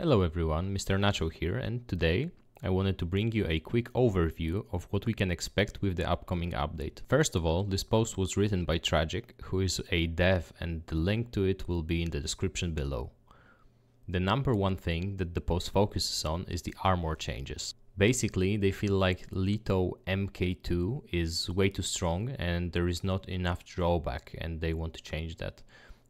Hello everyone, Mr. Nacho here, and today I wanted to bring you a quick overview of what we can expect with the upcoming update. First of all, this post was written by Tragic, who is a dev, and the link to it will be in the description below. The number one thing that the post focuses on is the armor changes. Basically, they feel like Leto MK2 is way too strong and there is not enough drawback, and they want to change that.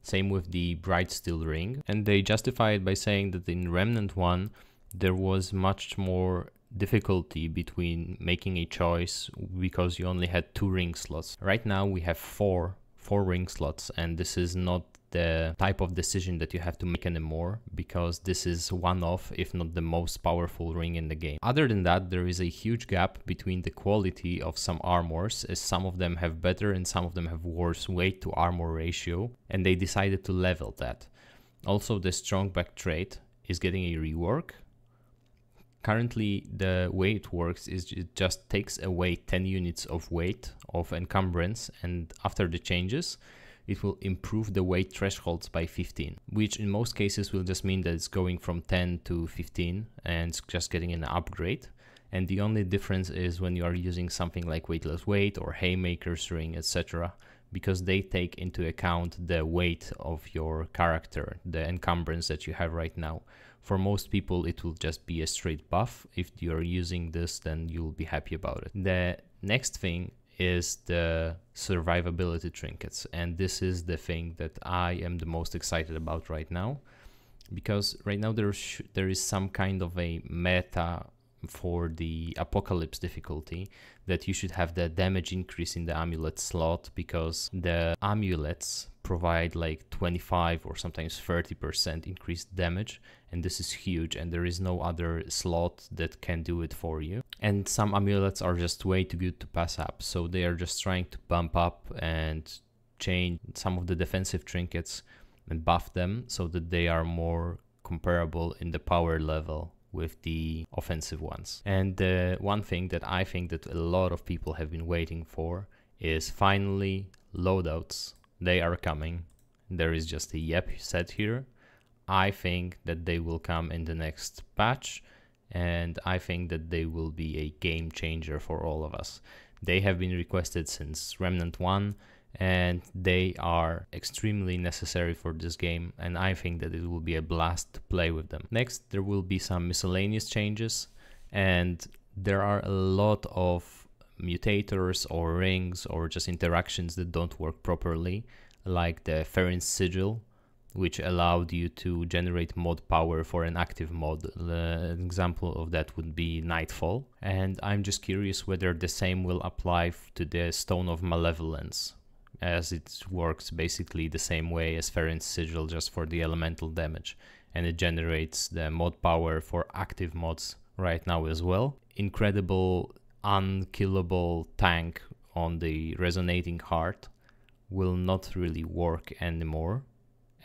Same with the Bright Steel Ring, and they justify it by saying that in Remnant 1 there was much more difficulty between making a choice because you only had 2 ring slots. Right now we have four ring slots, and this is not the type of decision that you have to make anymore, because this is one of, if not the most powerful ring in the game. Other than that, there is a huge gap between the quality of some armors, as some of them have better and some of them have worse weight to armor ratio, and they decided to level that. Also, the strong back trait is getting a rework. Currently, the way it works is it just takes away 10 units of weight of encumbrance, and after the changes it will improve the weight thresholds by 15, which in most cases will just mean that it's going from 10 to 15 and it's just getting an upgrade. And the only difference is when you are using something like weightless weight or haymaker's ring, etc., because they take into account the weight of your character, the encumbrance that you have right now. For most people it will just be a straight buff. If you're using this, then you'll be happy about it. The next thing is the survivability trinkets, and this is the thing that I am the most excited about right now, because right now there is some kind of a meta for the apocalypse difficulty that you should have the damage increase in the amulet slot, because the amulets provide like 25 or sometimes 30% increased damage, and this is huge, and there is no other slot that can do it for you. And some amulets are just way too good to pass up, so they are just trying to bump up and change some of the defensive trinkets and buff them so that they are more comparable in the power level with the offensive ones. And the one thing that I think that a lot of people have been waiting for is finally loadouts. They are coming. There is just a yep set here. I think that they will come in the next patch, and I think that they will be a game changer for all of us. They have been requested since Remnant 1, and they are extremely necessary for this game, and I think that it will be a blast to play with them. Next, there will be some miscellaneous changes, and there are a lot of mutators or rings or just interactions that don't work properly, like the Ferrin's Sigil, which allowed you to generate mod power for an active mod. An example of that would be Nightfall, and I'm just curious whether the same will apply to the Stone of Malevolence, as it works basically the same way as Ferrin's Sigil, just for the elemental damage, and it generates the mod power for active mods right now as well. Incredible unkillable tank on the Resonating Heart will not really work anymore,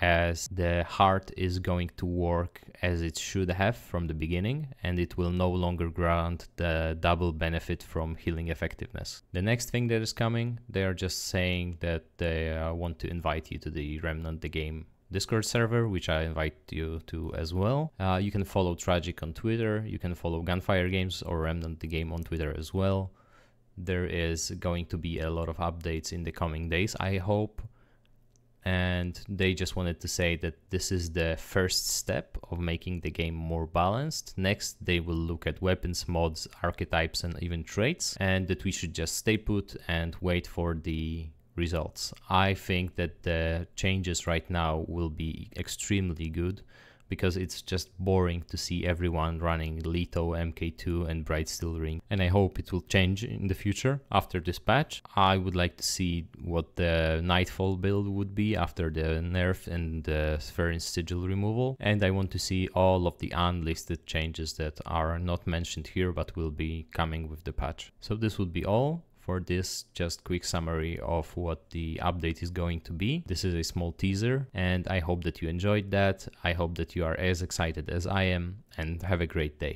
as the heart is going to work as it should have from the beginning, and it will no longer grant the double benefit from healing effectiveness. The next thing that is coming, they are just saying that they want to invite you to the Remnant the Game Discord server, which I invite you to as well. You can follow Tragic on Twitter, you can follow Gunfire Games or Remnant the Game on Twitter as well. There is going to be a lot of updates in the coming days, I hope. And they just wanted to say that this is the first step of making the game more balanced. Next, they will look at weapons, mods, archetypes, and even traits, and that we should just stay put and wait for the results. I think that the changes right now will be extremely good, because it's just boring to see everyone running Leto, MK2 and Bright Steel Ring, and I hope it will change in the future after this patch. I would like to see what the Nightfall build would be after the nerf and the Ferrin's Sigil removal, and I want to see all of the unlisted changes that are not mentioned here but will be coming with the patch. So this would be all for this just quick summary of what the update is going to be. This is a small teaser, and I hope that you enjoyed that. I hope that you are as excited as I am, and have a great day.